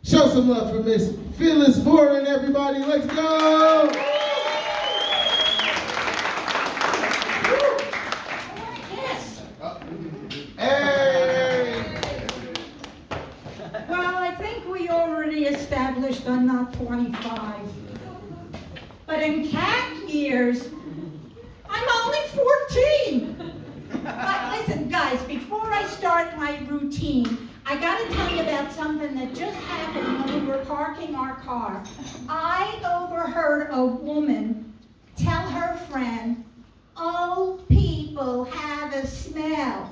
Show some love for Miss Phyllis Foreign, everybody. Let's go! Yes. Hey! Well, I think we already established I'm not 25. But in cat years, I'm only 14. But listen, guys, before I start my routine, I gotta tell you about something that just happened when we were parking our car. I overheard a woman tell her friend, "Old people have a smell."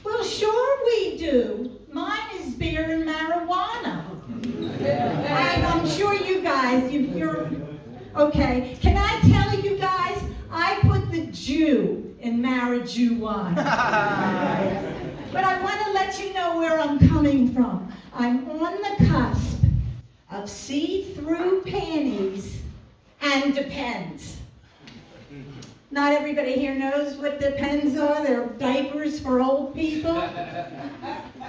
Well, sure we do. Mine is beer and marijuana. And I'm sure you guys, you're, okay. Can I tell you guys, I put the Jew in marijuana. But I want to let you know where I'm coming from. I'm on the cusp of see-through panties and Depends. Not everybody here knows what Depends are. They're diapers for old people.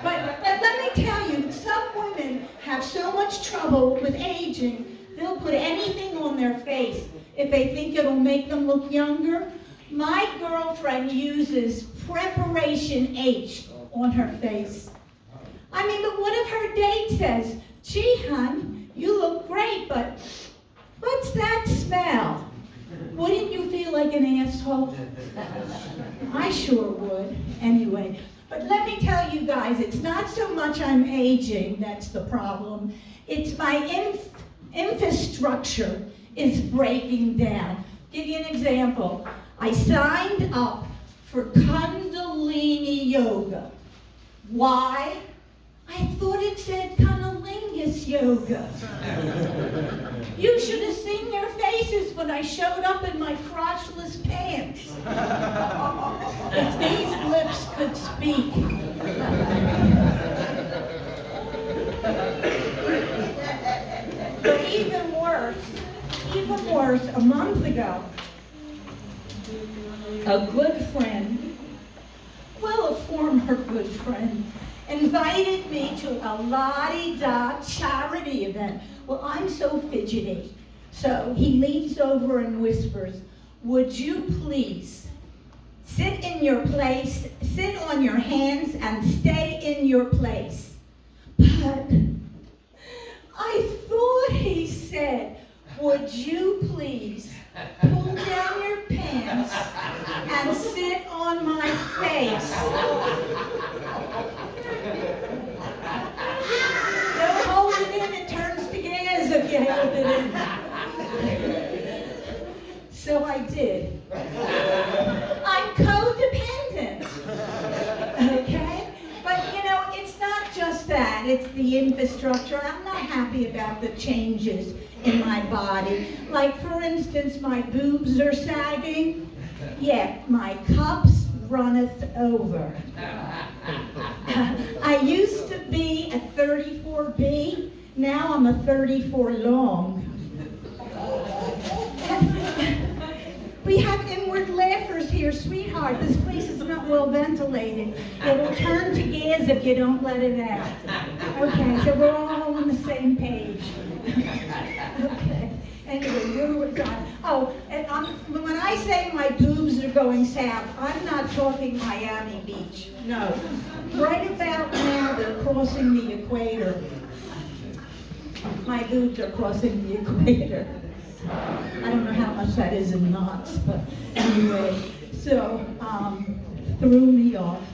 But let me tell you, some women have so much trouble with aging, they'll put anything on their face if they think it'll make them look younger. My girlfriend uses Preparation H on her face. I mean, but what if her date says, "Gee, hun, you look great, but what's that smell?" Wouldn't you feel like an asshole? I sure would, anyway. But let me tell you guys, it's not so much I'm aging that's the problem. It's my infrastructure is breaking down. Give you an example. I signed up for Kundalini Yoga. Why? I thought it said cunnilingus yoga. You should have seen their faces when I showed up in my crotchless pants. If these lips could speak. But even worse, a month ago, a good friend, well, a former good friend, invited me to a la-di-da charity event. Well, I'm so fidgety. So he leans over and whispers, "Would you please sit in your place, sit on your hands and stay in your place?" But I thought he said, "Would you please pull down your pants and sit on my face?" Don't hold it in, it turns to gas if you hold it in. So I did. I'm codependent, okay? But you know, it's not just that, it's the infrastructure. I'm not happy about the changes in my body. Like for instance, my boobs are sagging. Yeah, my cups runneth over. I used to be a 34B, now I'm a 34 long. We have inward laughers here, sweetheart. This place is not well ventilated. It'll turn to gas if you don't let it out. Okay, so we're all on the same page. Okay. Anyway, where was I? Oh, and when I say my boobs are going south, I'm not talking Miami Beach. No. Right about now, they're crossing the equator. My boobs are crossing the equator. I don't know how much that is in knots, but anyway. So, threw me off.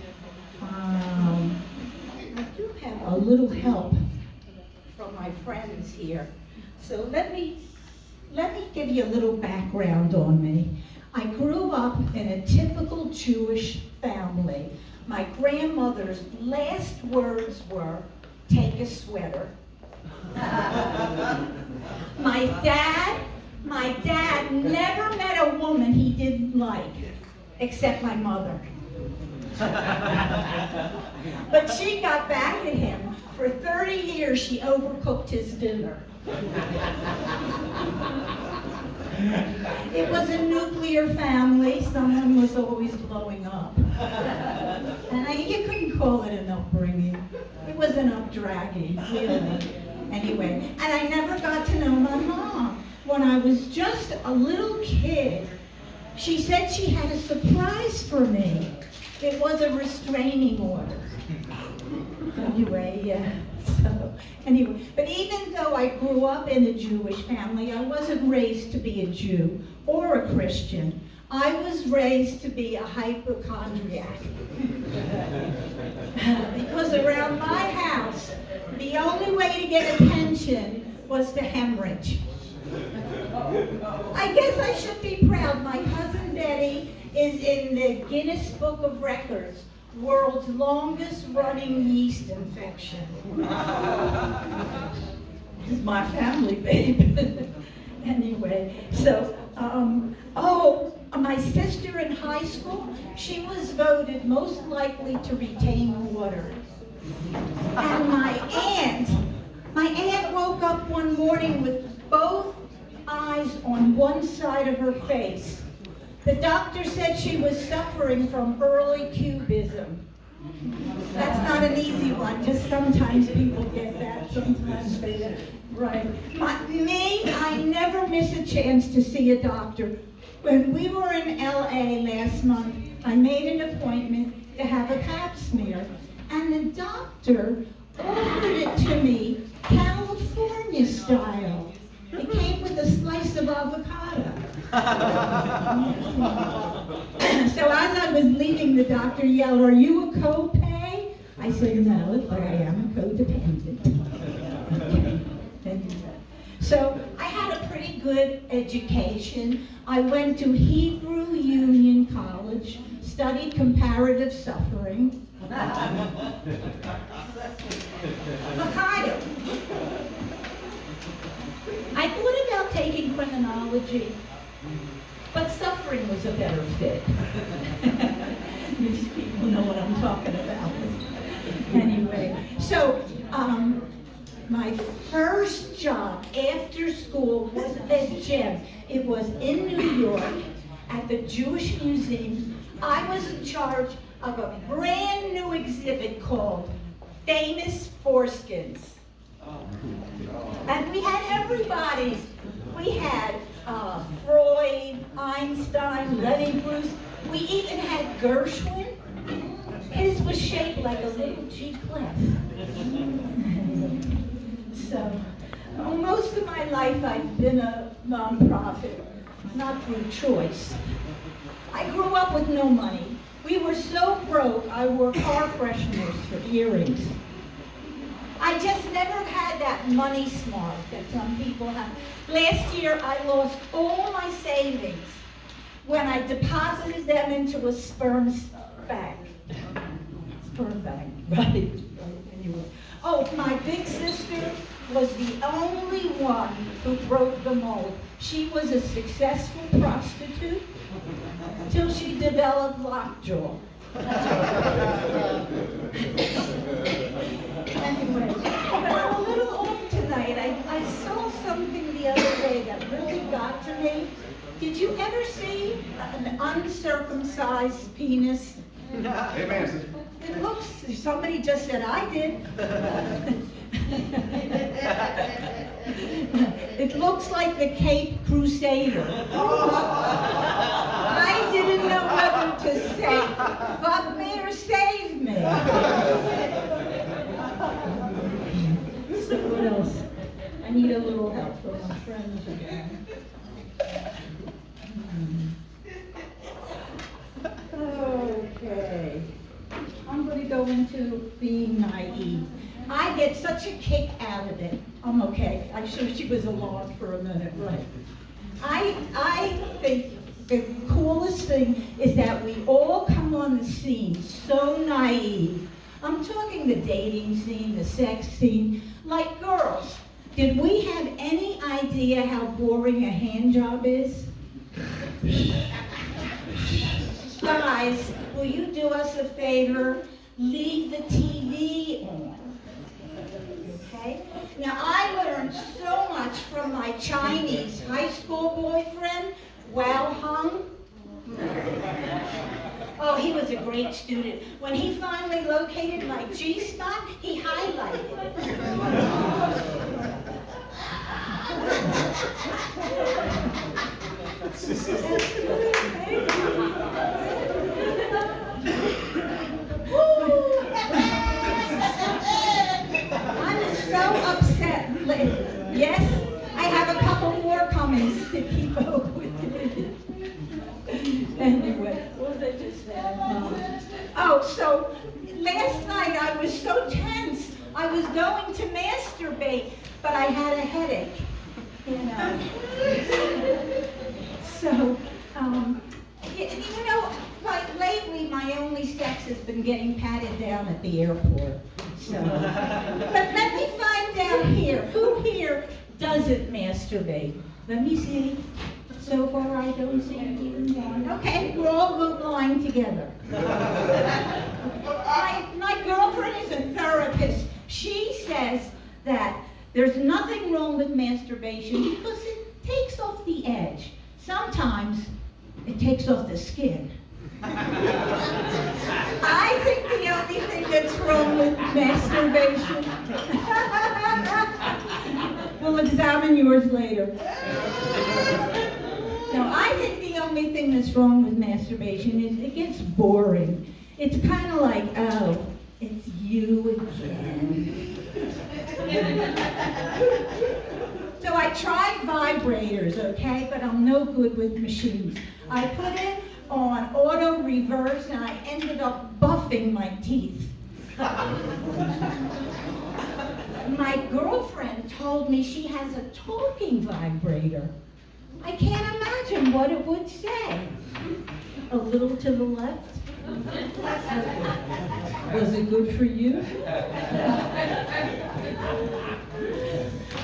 I do have a little help from my friends here. So let me give you a little background on me. I grew up in a typical Jewish family. My grandmother's last words were, "Take a sweater." My dad never met a woman he didn't like, except my mother. But she got back at him. For 30 years, she overcooked his dinner. It was a nuclear family. Someone was always blowing up. And you couldn't call it an upbringing. It was an updragging, really. Anyway, and I never got to know my mom. When I was just a little kid, she said she had a surprise for me. It was a restraining order. Anyway, but even though I grew up in a Jewish family, I wasn't raised to be a Jew or a Christian. I was raised to be a hypochondriac. Because around my house, the only way to get a pension was to hemorrhage. I guess I should be proud. My cousin Betty is in the Guinness Book of Records, world's longest running yeast infection. This is my family, babe. Anyway, so, my sister in high school, she was voted most likely to retain water. And my aunt woke up one morning with both eyes on one side of her face. The doctor said she was suffering from early cubism. That's not an easy one, just sometimes people get that, sometimes they don't. Right. I never miss a chance to see a doctor. When we were in LA last month, I made an appointment to have a pap smear, and the doctor offered it to me California style. It came with a slice of avocado. So as I was leaving, the doctor yelled, "Are you a copay?" I said, "No, but I am a codependent." So I had a pretty good education. I went to Hebrew Union College, studied comparative suffering. Hokkaido. I thought about taking criminology, but suffering was a better fit. These people know what I'm talking about. Anyway, so my first job after school was a gem. It was in New York at the Jewish Museum. I was in charge of a brand new exhibit called Famous Foreskins. And we had everybody's. We had Freud, Einstein, Lenny Bruce. We even had Gershwin. His was shaped like a little G clef. So, most of my life I've been a nonprofit, not through choice. I grew up with no money. We were so broke, I wore car fresheners for earrings. I just never had that money smart that some people have. Last year, I lost all my savings when I deposited them into a sperm bank. Sperm bank, right? Anyway. Oh, my big sister was the only one who broke the mold. She was a successful prostitute till she developed lockjaw. Anyway, but I'm a little off tonight. I saw something the other day that really got to me. Did you ever see an uncircumcised penis? Amen. It looks, somebody just said I did. It looks like the Cape Crusader. I didn't know whether to say, fuck me or save me. So what else? I need a little help from my friends again. Okay. I'm going to go into being naive. I get such a kick out of it. I'm okay. I sure she was along for a minute, right? I think the coolest thing is that we all come on the scene so naive. I'm talking the dating scene, the sex scene. Like girls, did we have any idea how boring a hand job is? Guys, will you do us a favor? Leave the TV on. Okay? Now, I learned so much from my Chinese high school boyfriend, Well Hung. Oh, he was a great student. When he finally located my G-spot, he highlighted it. I'm so upset. Yes, I have a couple more comments to keep up with. Anyway, what was I just saying? Oh, so last night I was so tense. I was going to masturbate, but I had a headache, you know. So, you know, like lately my only sex has been getting patted down at the airport. So, but let me find out here. Who here doesn't masturbate? Let me see. So far, I don't see anyone. Okay, we're all lying together. My girlfriend is a therapist. She says that there's nothing wrong with masturbation because it takes off the edge. Sometimes it takes off the skin. I think the only thing that's wrong with masturbation. We'll examine yours later. No, I think the only thing that's wrong with masturbation is it gets boring. It's kind of like, oh, it's you again. So I tried vibrators, okay, but I'm no good with machines. I put it on auto reverse and I ended up buffing my teeth. My girlfriend told me she has a talking vibrator. I can't imagine what it would say. A little to the left? Was it good for you?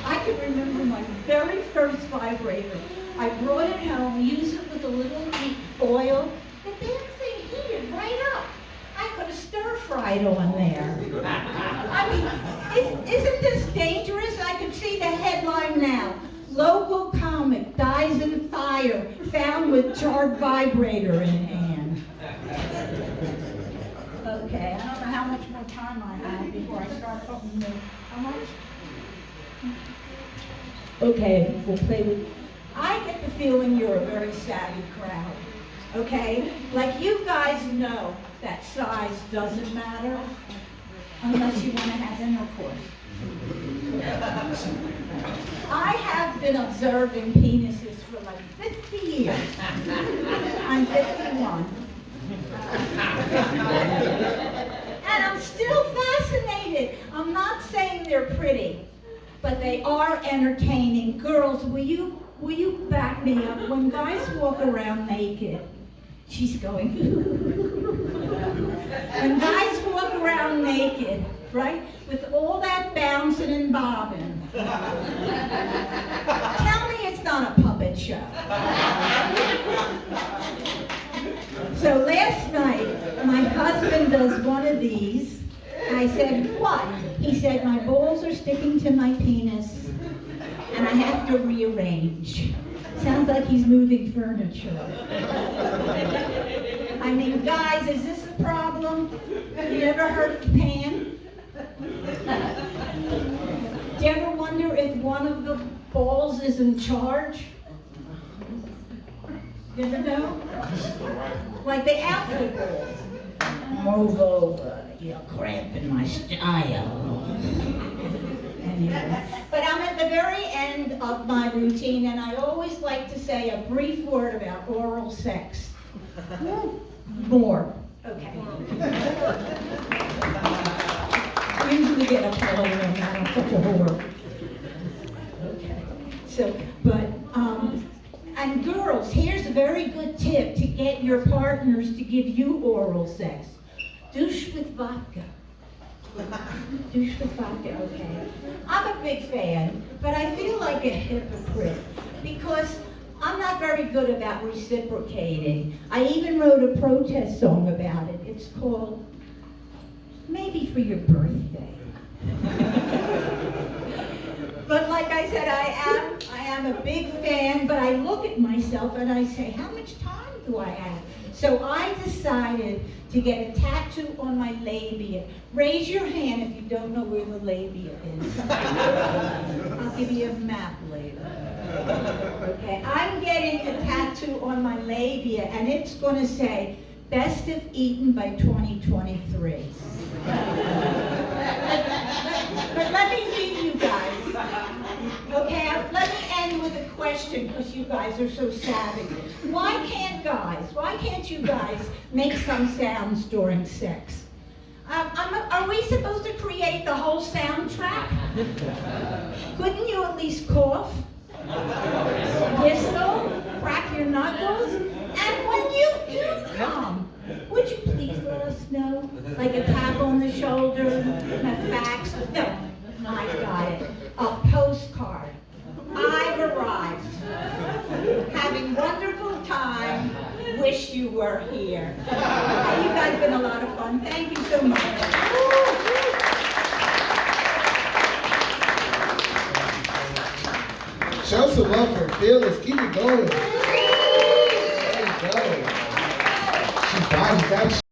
I can remember my very first vibrator. I brought it home, used it with a little oil. The damn thing heated right up. I could have stir-fried on there. I mean, isn't this dangerous? I can see the headline now. Local comic dies in fire, found with charred vibrator in hand. Okay, I don't know how much more time I have before I start talking. How much? Okay, we'll play with. I get the feeling you're a very savvy crowd. Okay, like you guys know that size doesn't matter unless you want to have intercourse. I have been observing penises for like 50 years. I'm 51. And I'm still fascinated. I'm not saying they're pretty, but they are entertaining. Girls, will you back me up? When guys walk around naked, she's going. When guys walk around naked, right, with all that bouncing and bobbing, tell me it's not a puppet show. So last night, my husband does one of these. I said, what? He said, my balls are sticking to my penis, and I have to rearrange. Sounds like he's moving furniture. I mean, guys, is this a problem? Have you ever heard of Pan? Do you ever wonder if one of the balls is in charge? You ever know? Like the outfit balls. Move over, you're cramping my style. Anyway. But I'm at the very end of my routine, and I always like to say a brief word about oral sex. More. Okay. I usually get applause when I'm such a whore. Okay. So, but, and girls, here's a very good tip to get your partners to give you oral sex. Douche with vodka. Douche with vodka, okay. I'm a big fan, but I feel like a hypocrite because I'm not very good about reciprocating. I even wrote a protest song about it. It's called Maybe for Your Birthday. But like I said, I am a big fan, but I look at myself and I say, how much time do I have? So I decided to get a tattoo on my labia. Raise your hand if you don't know where the labia is. I'll give you a map later. Okay, I'm getting a tattoo on my labia, and it's going to say, best of Eaton by 2023. But let me leave you guys. Okay, let me end with a question, because you guys are so savvy. Why can't you guys make some sounds during sex? Are we supposed to create the whole soundtrack? Couldn't you at least cough, whistle, crack your knuckles? And when you do come, would you please let us know? Like a tap on the shoulder, a fax? No, I got it. A postcard. I've arrived. Having wonderful time. Wish you were here. You guys have been a lot of fun. Thank you so much. Show some love for Phyllis. Keep it going. There you go. She bodied that.